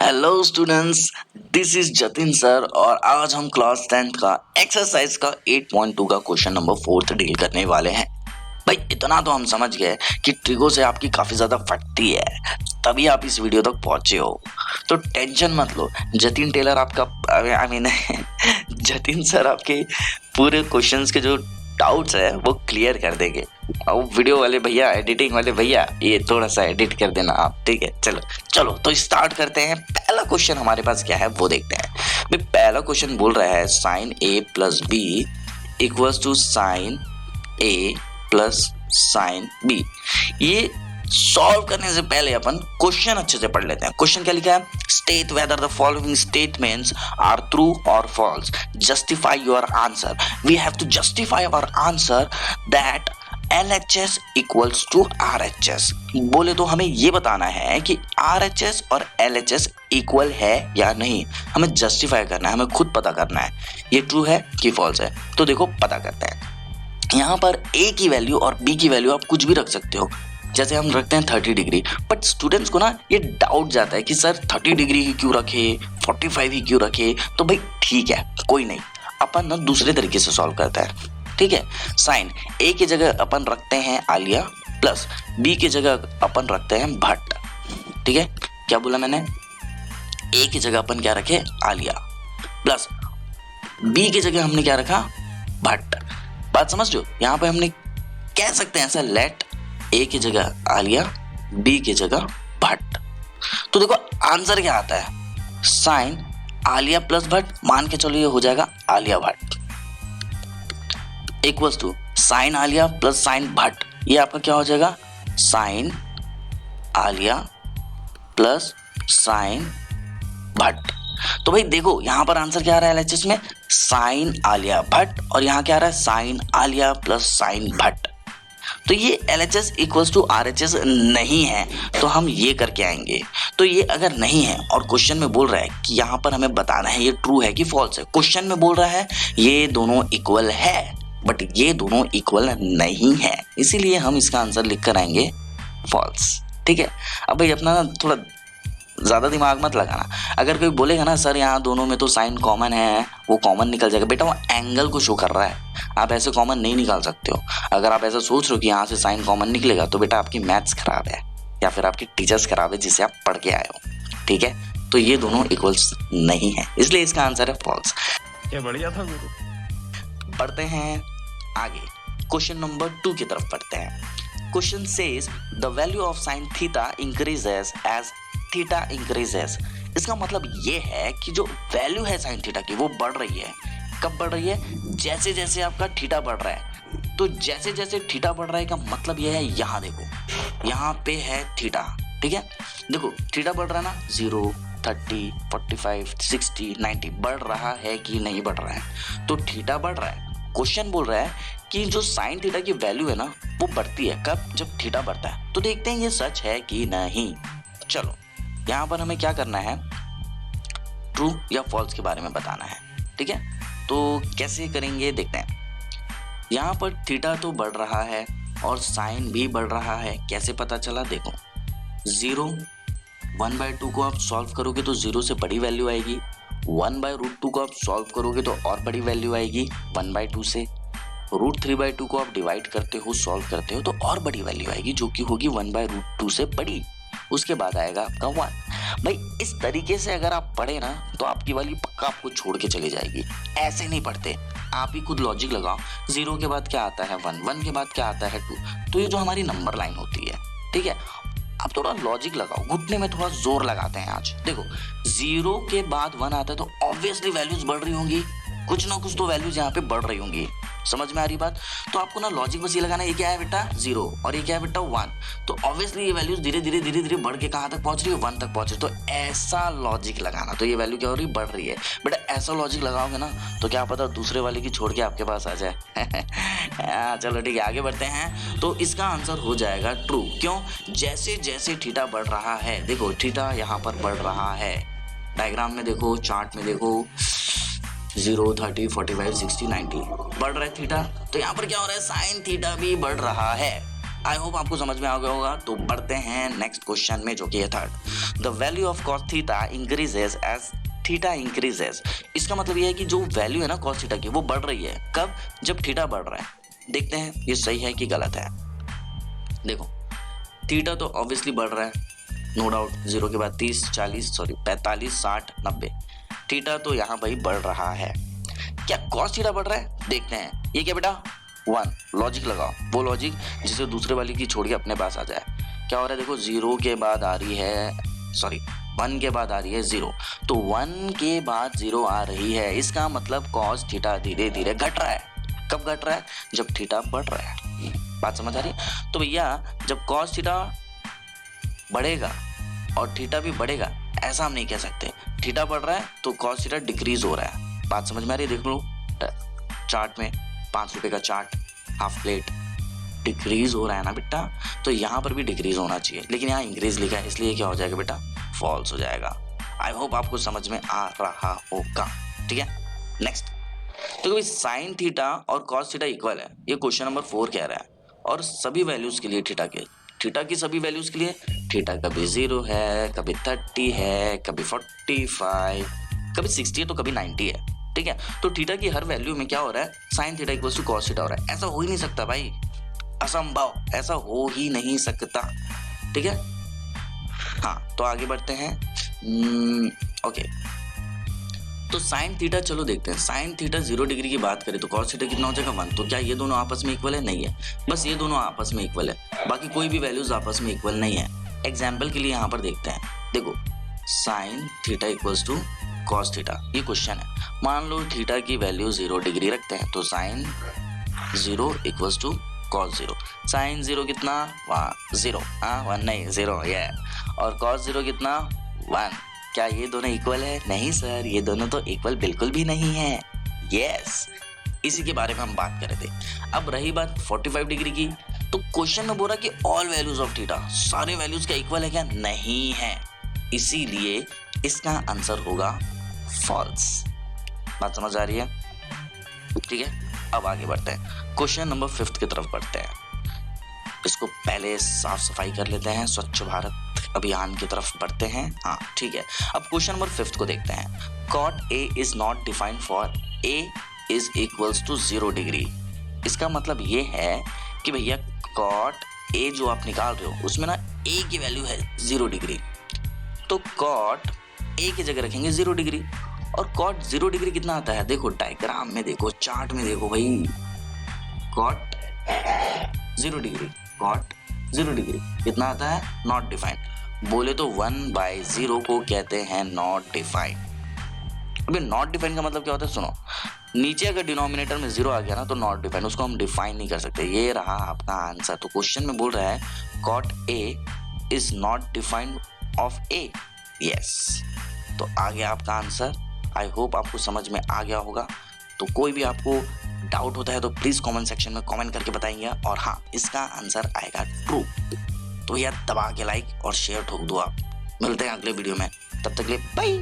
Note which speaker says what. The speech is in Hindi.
Speaker 1: Hello students, this is Jatin sir और आज हम क्लास 10th का एक्सरसाइज का 8.2 का क्वेश्चन नंबर 4 डील करने वाले हैं। भाई इतना तो हम समझ गए कि ट्रिगो से आपकी काफ़ी ज़्यादा फटती है, तभी आप इस वीडियो तक पहुंचे हो। तो टेंशन मत लो, जतिन टेलर आपका आई मीन जतिन सर आपके पूरे क्वेश्चंस के जो डाउट्स है वो क्लियर कर देंगे। और वीडियो वाले भैया, एडिटिंग वाले भैया, ये थोड़ा सा एडिट कर देना आप, ठीक है। चलो चलो तो स्टार्ट करते हैं। पहला क्वेश्चन हमारे पास क्या है वो देखते हैं। भाई पहला क्वेश्चन बोल रहा है sine a plus b equals to sine a plus sine b. ये सॉल्व करने से पहले अपन क्वेश्चन अच्छे से पढ़ लेते हैं। क्वेश्चन क्या लिखा है? State whether the following statements are true और false, justify your answer. We have to justify our answer that LHS equals to RHS। बोले तो हमें ये बताना है कि RHS और LHS इक्वल है या नहीं, हमें जस्टिफाई करना है, हमें खुद पता करना है ये ट्रू है कि फॉल्स है। तो देखो पता करते हैं। यहाँ पर A की वैल्यू और B की वैल्यू आप कुछ भी रख सकते हो, जैसे हम रखते हैं 30 डिग्री। बट स्टूडेंट्स को ना ये डाउट जाता है कि सर 30 डिग्री ही क्यों रखे, 45 ही क्यों रखे। तो भाई ठीक है, कोई नहीं, अपन ना दूसरे तरीके से सॉल्व करते हैं, ठीक है। साइन A की जगह अपन रखते हैं आलिया प्लस B की जगह अपन रखते हैं भट्ट, ठीक है। क्या बोला मैंने? A की जगह अपन क्या रखे? आलिया प्लस B की जगह हमने क्या रखा? भट्ट। बात समझ लो, यहाँ पे हमने कह सकते हैं ऐसा, लेट A की जगह आलिया, B की जगह भट्ट। तो देखो आंसर क्या आता है? साइन आलिया प्लस भट्ट, मान के चलो ये हो जाएगा Alia Bhatt, equals to sine Alia plus sine Bhatt. ये आपका क्या हो जाएगा? Sine Alia plus sine Bhatt. तो भाई देखो यहाँ पर आंसर क्या आ रहा है LHS में? साइन आलिया भट्ट, और यहाँ क्या आ रहा है? Sine Alia plus sine Bhatt. तो ये LHS इक्वल्स टू RHS नहीं है, तो हम ये करके आएंगे। तो ये अगर नहीं है और क्वेश्चन में बोल रहा है कि यहाँ पर हमें बताना है ये ट्रू है कि फॉल्स है। क्वेश्चन में बोल रहा है ये दोनों इक्वल है, बट ये दोनों इक्वल नहीं है, इसीलिए हम इसका आंसर लिख कर आएंगे फॉल्स, ठीक है। अब भाई अपना थोड़ा ज़्यादा दिमाग मत लगाना। अगर कोई बोलेगा ना सर यहाँ दोनों में तो साइन कॉमन है, वो कॉमन निकल जाएगा, बेटा वो एंगल को शो कर रहा है, आप ऐसे कॉमन नहीं निकाल सकते हो। अगर आप ऐसा सोच रहे हो कि यहाँ से साइन कॉमन निकलेगा तो बेटा आपकी मैथ्स खराब है या फिर आपकी टीचर्स खराब है जिसे आप पढ़ के आए हो, ठीक है। तो ये दोनों इक्वल्स नहीं है, इसलिए इसका आंसर है फॉल्स।
Speaker 2: क्या बढ़िया था गुरु।
Speaker 1: पढ़ते हैं आगे, क्वेश्चन नंबर 2 की तरफ पढ़ते हैं। Question says the value of sine theta increases as theta increases. इसका मतलब ये है कि जो वैल्यू है साइन थीटा की वो बढ़ रही है। कब बढ़ रही है? जैसे जैसे आपका थीटा बढ़ रहा है। तो जैसे जैसे थीटा बढ़ रहा है का मतलब ये है, यहाँ देखो, यहाँ पे है थीटा, ठीक है। देखो थीटा बढ़ रहा है ना, 0, 30, 45, 60, 90 बढ़ रहा है कि नहीं बढ़ रहा है? तो थीटा बढ़ रहा है। क्वेश्चन बोल रहा है कि जो साइन थीटा की वैल्यू है ना वो बढ़ती है। कब? जब थीटा बढ़ता है। तो देखते हैं ये सच है कि नहीं। चलो यहाँ पर हमें क्या करना है? ट्रू या फॉल्स के बारे में बताना है, ठीक है। तो कैसे करेंगे देखते हैं। यहाँ पर थीटा तो बढ़ रहा है और साइन भी बढ़ रहा है। कैसे पता चला? देखो 0 1/2 को आप सॉल्व करोगे तो 0 से बड़ी वैल्यू आएगी। 1/√2 को आप सॉल्व करोगे तो और बड़ी वैल्यू आएगी 1/2 से। √3/2 को आप डिवाइड करते हो, सॉल्व करते हो तो और बड़ी वैल्यू आएगी जो कि होगी 1/√2 से बड़ी। उसके बाद आएगा आपका 1। भाई इस तरीके से अगर आप पढ़े ना तो आपकी वाली पक्का आपको छोड़ के चली जाएगी। ऐसे नहीं पढ़ते, आप ही खुद लॉजिक लगाओ। 0 के बाद क्या आता है? 1, 1 के बाद क्या आता है? 2। तो ये जो हमारी नंबर लाइन होती है, ठीक है। अब थोड़ा लॉजिक लगाओ, घुटने में थोड़ा जोर लगाते हैं आज। देखो 0 के बाद 1 आता है तो ऑब्वियसली वैल्यूज बढ़ रही होंगी, कुछ ना कुछ तो वैल्यूज यहाँ पे बढ़ रही होंगी। समझ में आ रही बात? तो आपको ना लॉजिक बस ये लगाना है, ये क्या है बेटा? 0, और ये क्या है बेटा? 1। तो ऑब्वियसली ये वैल्यूज धीरे धीरे बढ़ के कहाँ तक पहुंच रही है? 1 तक पहुंच रही है। तो ऐसा लॉजिक लगाना, तो ये वैल्यू क्या हो रही है? बढ़ रही है। बेटा ऐसा लॉजिक लगाओगे ना तो क्या पता दूसरे वाले की छोड़ के आपके पास आ जाए। चलो ठीक है, आगे बढ़ते हैं। तो इसका आंसर हो जाएगा ट्रू। क्यों? जैसे जैसे थीटा बढ़ रहा है, देखो थीटा यहाँ पर बढ़ रहा है, डायग्राम में देखो, चार्ट में देखो, 0, 30, 45, 60, 90 बढ़ रहा है थीटा। तो यहाँ पर क्या हो रहा है? साइन थीटा भी बढ़ रहा है। आई होप आपको समझ में आ गया होगा। तो बढ़ते हैं नेक्स्ट क्वेश्चन में, जो कि है third. The value of cos theta increases as theta increases. इसका मतलब ये है कि जो वैल्यू है ना cos थीटा की, वो बढ़ रही है। कब? जब थीटा बढ़ रहा है। देखते हैं ये सही है कि गलत है। देखो थीटा तो ऑब्वियसली बढ़ रहा है, नो डाउट। 0 के बाद 30, 40, सॉरी 45, 60, 90। थीटा तो यहाँ भाई बढ़ रहा है। क्या cos थीटा बढ़ रहा है? देखते हैं। ये क्या बेटा? 1। लॉजिक लगाओ, वो लॉजिक जिसे दूसरे वाली की छोड़ के अपने पास आ जाए। क्या हो रहा है? देखो 0 के बाद आ रही है, सॉरी 1 के बाद आ रही है 0। तो 1 के बाद 0 आ रही है, इसका मतलब cos थीटा धीरे धीरे घट रहा है। कब घट रहा है? जब थीटा बढ़ रहा है। बात समझ आ रही है? तो भैया जब cos थीटा बढ़ेगा और थीटा भी बढ़ेगा, ऐसा हम नहीं कह सकते। थीटा बढ़ रहा है तो cos थीटा डिक्रीज हो रहा है। बात समझ में आ रही है? देख लो चार्ट में, 5 रुपए का चार्ट, हाफ प्लेट, डिक्रीज हो रहा है ना बेटा। तो यहाँ पर भी डिक्रीज होना चाहिए, लेकिन यहाँ इंक्रीज लिखा है, इसलिए क्या हो जाएगा बेटा? फॉल्स हो जाएगा। आई होप आपको समझ में आ रहा होगा। ठीक है, नेक्स्ट। तो भाई साइन थीटा और cos थीटा इक्वल है, ये क्वेश्चन नंबर 4 कह रहा है। और सभी वैल्यूज के लिए थीटा की सभी वैल्यूज के लिए थीटा कभी 0 है, कभी 30 है, कभी 45, कभी 60 है, तो कभी 90 है। ठीक है, तो थीटा की हर वैल्यू में क्या हो रहा है? Sine theta equals to cos theta हो रहा है। ऐसा हो ही नहीं सकता भाई, असंभव, ऐसा हो ही नहीं सकता। ठीक है, हाँ तो आगे बढ़ते हैं। ओके, तो साइन थीटा चलो देखते हैं। साइन थीटा 0 डिग्री की बात करें तो cos थीटा कितना हो जाएगा? 1। तो क्या ये दोनों आपस में इक्वल है? नहीं है, बस ये दोनों आपस में इक्वल है, बाकी कोई भी वैल्यूज आपस में इक्वल नहीं है। एग्जाम्पल के लिए यहाँ पर देखते हैं। देखो sine theta equals to cos theta, ये क्वेश्चन है। मान लो थीटा की वैल्यू 0 डिग्री रखते हैं, तो sine 0 equals to cos 0। Sine 0 कितना? 0, 1 नहीं 0 ये। और cos 0 कितना? 1। क्या ये दोनों इक्वल है? नहीं सर, ये दोनों तो इक्वल बिल्कुल भी नहीं है। यस, इसी के बारे में हम बात कर रहे थे। अब रही बात 45 डिग्री की, तो क्वेश्चन में बोल रहा कि ऑल वैल्यूज ऑफ थीटा, सारे वैल्यूज का इक्वल है क्या? नहीं है, इसीलिए इसका आंसर होगा फॉल्स। बात समझ आ रही है? ठीक है, अब आगे बढ़ते हैं। क्वेश्चन नंबर 5 की तरफ बढ़ते हैं। इसको पहले साफ सफाई कर लेते हैं, स्वच्छ भारत अभियान की तरफ बढ़ते हैं। हाँ ठीक है, अब क्वेश्चन नंबर 5 को देखते हैं। cot A is not defined for A is equals to 0 degree. इसका मतलब ये है कि भैया cot A जो आप निकाल रहे हो, उसमें ना A की वैल्यू है 0 डिग्री, तो cot A की जगह रखेंगे 0 डिग्री। और cot 0 डिग्री कितना आता है? देखो डायग्राम में देखो, चार्ट में देखो भाई, cot 0 डिग्री, cot 0 डिग्री कितना आता है? Not defined. बोले तो 1/0 को कहते हैं नॉट डिफाइंड। अभी नॉट डिफाइंड का मतलब क्या होता है? सुनो, नीचे अगर डिनोमिनेटर में 0 आ गया ना तो नॉट डिफाइंड, उसको हम डिफाइन नहीं कर सकते। ये रहा आपका आंसर। तो क्वेश्चन में बोल रहा है cot A is not defined of A। Yes, तो आ गया आपका आंसर। आई होप आपको समझ में आ गया होगा। तो कोई भी आपको डाउट होता है तो प्लीज कमेंट सेक्शन में कमेंट करके बताइए। और हाँ, इसका आंसर आएगा ट्रू। तो भैया दबा के लाइक और शेयर ठोक दो आप। मिलते हैं अगले वीडियो में, तब तक के लिए बाय।